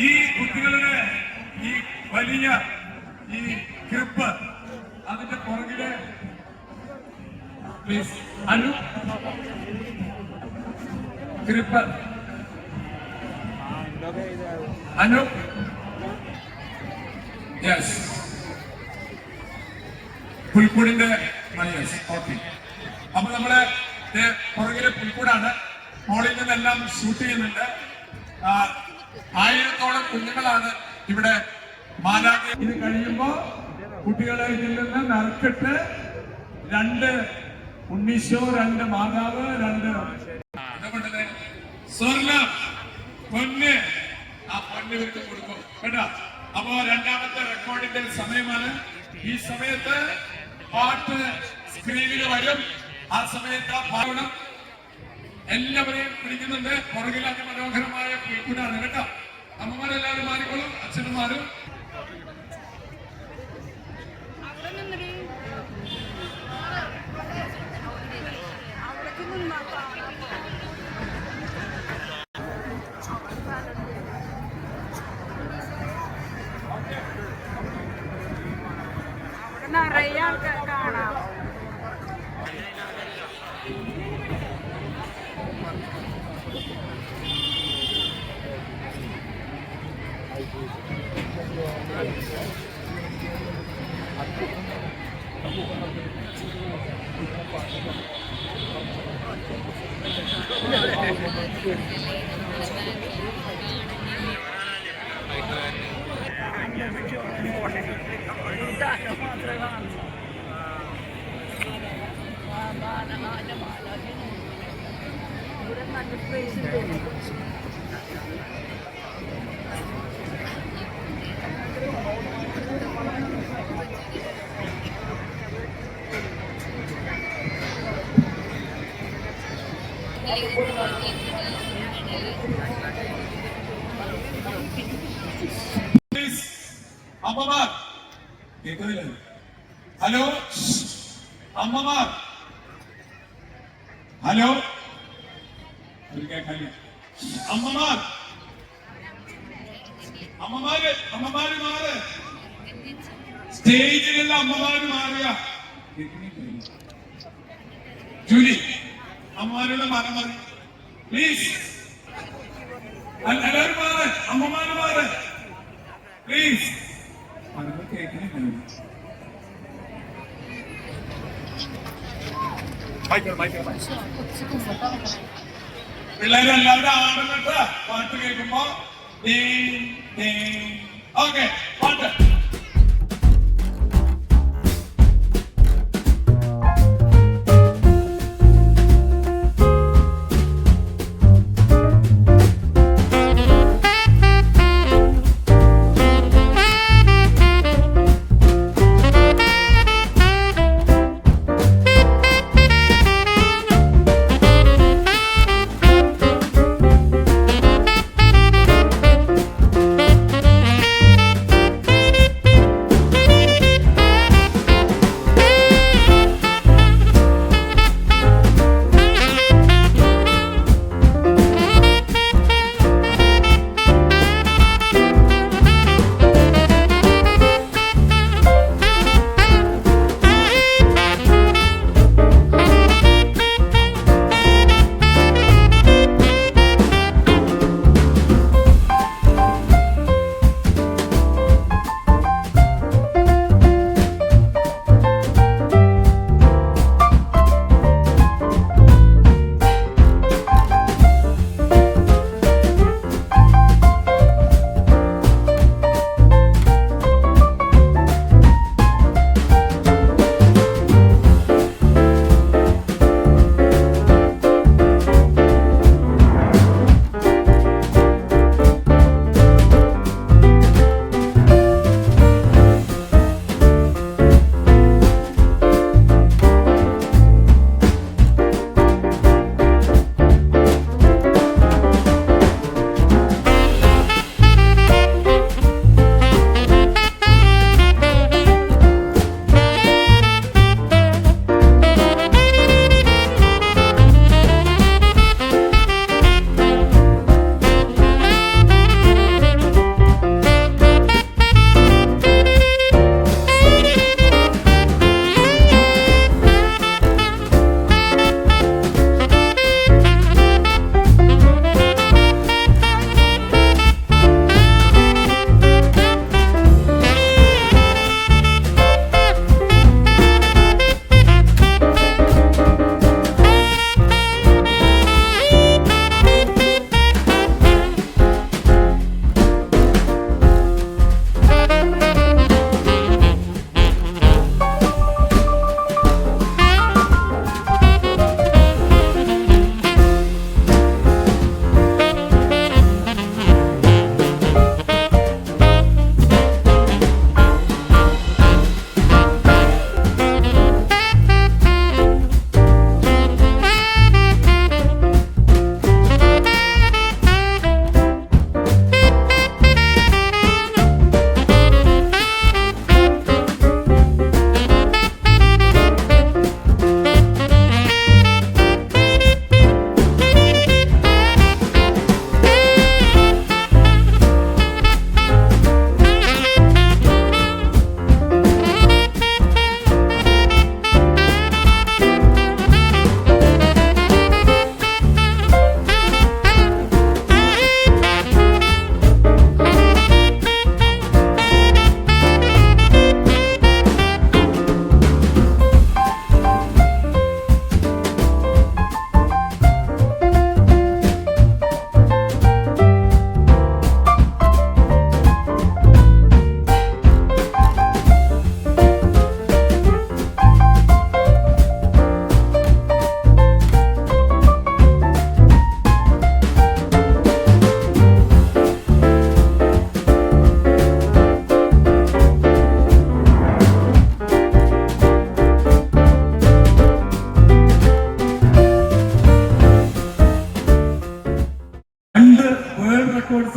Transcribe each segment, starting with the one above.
ഈ കുട്ടികളുടെ ഈ വലിയ ഈ ഗ്രിപ്പ് അതിന്റെ പുറകില് പ്ലീസ് അനു ഗ്രിപ്പ് അനു യെസ് പുൽക്കൂടിന്റെ യെസ് ഓക്കെ. അപ്പൊ നമ്മള് പുറകിലെ പുൽക്കൂടാണ്. മോളിൽ നിന്നെല്ലാം ഷൂട്ട് ചെയ്യുന്നുണ്ട്. 1000-ഓളം കുഞ്ഞുങ്ങളാണ് ഇവിടെ മാലാഖ. ഇത് കഴിയുമ്പോ കുട്ടികളെ ഇതിൽ നിന്ന് നറുക്കിട്ട് 2 ഉണ്ണീശോ, 2 മാതാവ്, 2 സ്വർണം പൊന്ന്. ആ പൊന്ന് ഇവർക്ക് കൊടുക്കും കേട്ടോ. അപ്പോ രണ്ടാമത്തെ റെക്കോർഡിന്റെ സമയമാണ്. ഈ സമയത്ത് പാട്ട് സ്ക്രീനിൽ വരും. ആ സമയത്ത് ആ പാടണം. എല്ലാവരെയും പിടിക്കുന്നുണ്ട്. പുറകിൽ അതിമനോഹരമായ പുൽക്കൂടാണ് കേട്ടോ. അമ്മമാരെല്ലാവരും മാറിക്കോളും, അച്ഛന്മാരും. നിറയെ ആൾക്കാർ കാണാം. അമ്മമാർ കേൾക്കുന്നില്ല. ഹലോ അമ്മമാർ, ഹലോ അമ്മമാർ, അമ്മമാര് മാറ്. സ്റ്റേജിലുള്ള അമ്മമാര് മാറുക. ജൂലി അമ്മമാരുടെ മനം മതി പ്ലീസ്. എല്ലാവരും മാറ്, അമ്മമാര് മാറ് പ്ലീസ്. പിള്ളേരെല്ലാവരും ആടുന്നിട്ട് പാട്ട് കേൾക്കുമ്പോ ഓക്കെ പാട്ട്.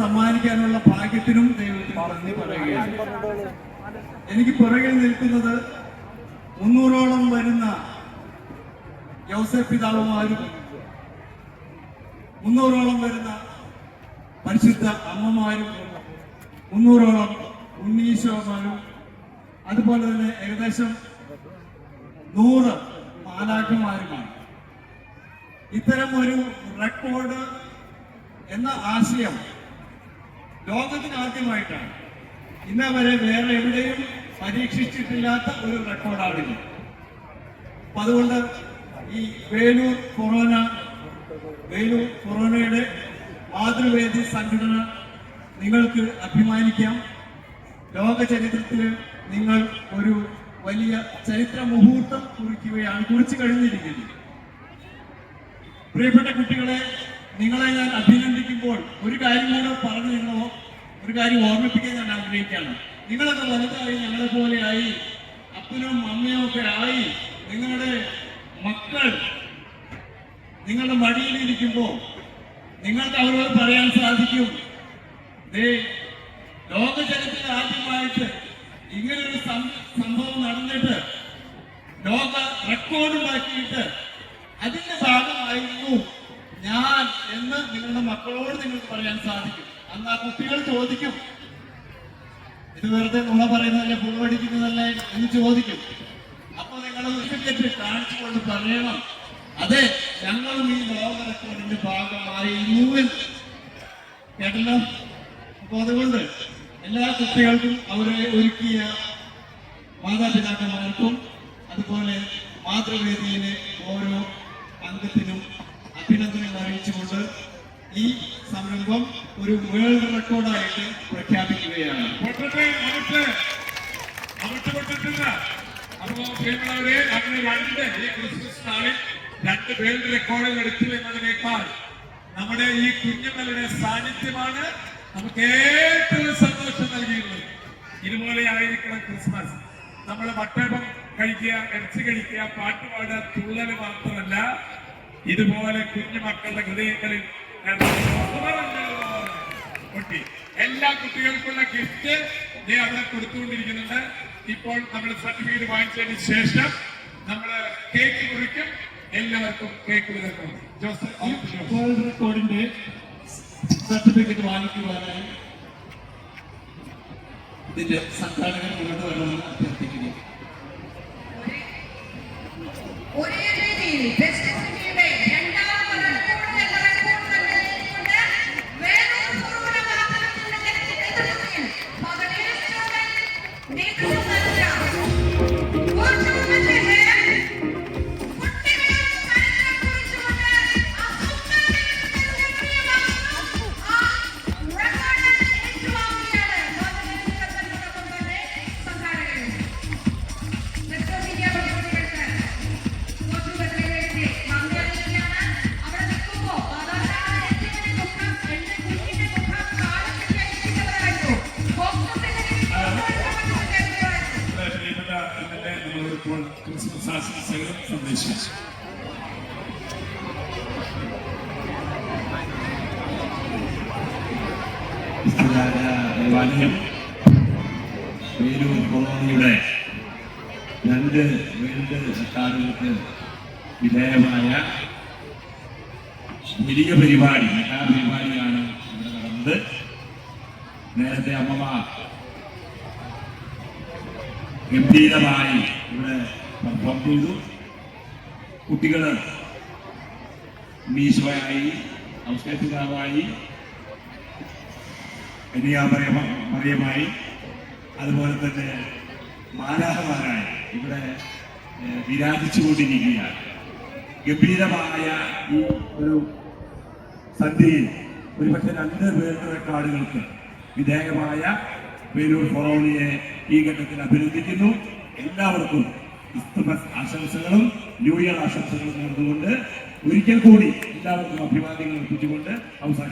സമ്മാനിക്കാനുള്ള ഭാഗ്യത്തിനും ദൈവത്തിന് നന്ദി പറയുകയാണ്. എനിക്ക് പുറകിൽ നിൽക്കുന്നത് 300ഓളം വരുന്ന യോസേഫ് പിതാവുമാരും 300ഓളം വരുന്ന പരിശുദ്ധ അമ്മമാരും 300ഓളം ഉണ്ണീശോമാരും അതുപോലെ തന്നെ ഏകദേശം 100 മാലാഖമാരുമാണ്. ഇത്തരം ഒരു റെക്കോർഡ് എന്ന ആശയം ലോകത്തിന് ആദ്യമായിട്ടാണ്. ഇന്നേ വരെ വേറെ എവിടെയും പരീക്ഷിച്ചിട്ടില്ലാത്ത ഒരു റെക്കോർഡാണിത്. അപ്പൊ അതുകൊണ്ട് ഈ വേലൂർ കൊറോണയുടെ മാതൃവേദി സംഘടന നിങ്ങൾക്ക് അഭിമാനിക്കാം. ലോക ചരിത്രത്തിൽ നിങ്ങൾ ഒരു വലിയ ചരിത്ര മുഹൂർത്തം കുറിച്ചു കഴിഞ്ഞിരിക്കുന്നത്. പ്രിയപ്പെട്ട കുട്ടികളെ, നിങ്ങളെ ഞാൻ അഭിനന്ദിക്കുമ്പോൾ ഒരു കാര്യം കൂടെ പറഞ്ഞ് ഒരു കാര്യം ഓർമ്മിപ്പിക്കാൻ ഞാൻ ആഗ്രഹിക്കുകയാണ്. നിങ്ങളൊക്കെ വലുതായി, ഞങ്ങളെ പോലെയായി, അപ്പനും അമ്മയും ഒക്കെ ആയി, നിങ്ങളുടെ മക്കൾ നിങ്ങളുടെ മടിയിലിരിക്കുമ്പോൾ നിങ്ങൾക്ക് അവരോട് പറയാൻ സാധിക്കും, ലോക ചരിത്രത്തിൽ ആദ്യമായിട്ട് ഇങ്ങനൊരു സംഭവം നടന്നിട്ട് ലോക റെക്കോർഡ് മാറ്റിയിട്ട് അതിന്റെ ഭാഗമായിരുന്നു ഞാൻ എന്ന് നിങ്ങളുടെ മക്കളോട് നിങ്ങൾക്ക് പറയാൻ സാധിക്കും. അന്ന് ആ കുട്ടികൾ ചോദിക്കും, ഇത് വെറുതെ നുണ പറയുന്നതല്ലേ, പുറമടിക്കുന്നതല്ലേ എന്ന് ചോദിക്കും. അപ്പൊ നിങ്ങൾ സർട്ടിഫിക്കറ്റ് കാണിച്ചുകൊണ്ട് പറയണം, അതെ ഞങ്ങളും ഈ ലോക റെക്കോർഡിന്റെ ഭാഗമായിരുന്നു എന്ന്. കേട്ടല്ലോ? അപ്പൊ അതുകൊണ്ട് എല്ലാ കുട്ടികൾക്കും അവരെ ഒരുക്കിയ മാതാപിതാക്കന്മാർക്കും അതുപോലെ മാതൃവേദിയിലെ ഓരോ അംഗത്തിനും അഭിനന്ദനങ്ങൾ അറിയിച്ചുകൊണ്ട് ഈ സംരംഭം ഒരു വേൾഡ് റെക്കോർഡായിട്ട് പ്രഖ്യാപിക്കുകയാണ്. അപ്പോ പ്രിയമുള്ളവരെ, അങ്ങനെ ഈ ക്രിസ്മസ് നാളിൽ 2 വേൾഡ് റെക്കോർഡുകൾ എടുത്തു എന്നതിനേക്കാൾ നമ്മുടെ ഈ കുഞ്ഞുങ്ങളുടെ സാന്നിധ്യമാണ് നമുക്ക് ഏറ്റവും സന്തോഷം നൽകിയിട്ടുള്ളത്. ഇതുപോലെ ആയിരിക്കണം ക്രിസ്മസ്. നമ്മൾ ഭക്ഷണം കഴിക്കുക, ഇറച്ചി കഴിക്കുക, പാട്ടുപാടുക, തുള്ളല് മാത്രമല്ല, ഇതുപോലെ കുഞ്ഞു മക്കളുടെ ഹൃദയങ്ങളിൽ എല്ലാ കുട്ടികൾക്കുള്ള ഗിഫ്റ്റ് അവിടെ കൊടുത്തുകൊണ്ടിരിക്കുന്നുണ്ട്. ഇപ്പോൾ നമ്മൾ സർട്ടിഫിക്കറ്റ് വാങ്ങിച്ചതിന് ശേഷം നമ്മൾ കേക്ക് കുറിക്കും. എല്ലാവർക്കും കേക്ക് വിതരണം. വേൾഡ് റെക്കോർഡിന്റെ സർട്ടിഫിക്കറ്റ് വാങ്ങിക്കുവാനായി ഇതിന്റെ സംഘാടകർ മുന്നോട്ട് വരണമെന്ന് അഭ്യർത്ഥിക്കുന്നു. ഒരേ രീതിയിൽ ക്രിസ്മസ് ആശംസകളും സന്ദേശിച്ചു. വേലൂർ കൊറോണയുടെ 2 വേൾഡ് റെക്കോർഡുകൾക്ക് വിധേയമായ വലിയ പരിപാടി, മെഗാപരിപാടിയാണ് ഇവിടെ നടന്നത്. നേരത്തെ അമ്മമാർ ഗംഭീരമായി ഇവിടെ പെർഫോം ചെയ്തു. കുട്ടികൾ മീശോയായി, ഔസ്കേറ്റുകാവായി, മറിയമായി, അതുപോലെ തന്നെ മാലാഖമാരായി ഇവിടെ വിരാജിച്ചുകൊണ്ടിരിക്കുകയാണ്. ഗംഭീരമായ ഈ ഒരു സന്ധ്യയിൽ ഒരുപക്ഷെ 2 വേൾഡ് റെക്കോർഡുകൾക്ക് വിധേയമായ വേലൂർ കൊറോണയെ ഈ ഘട്ടത്തിൽ അഭിനന്ദിക്കുന്നു. എല്ലാവർക്കും ക്രിസ്തുമസ് ആശംസകളും ന്യൂ ഇയർ ആശംസകളും നേർന്നുകൊണ്ട് ഒരിക്കൽ കൂടി എല്ലാവർക്കും അഭിവാദ്യങ്ങൾ അർപ്പിച്ചുകൊണ്ട് അവസാനിക്കുന്നു.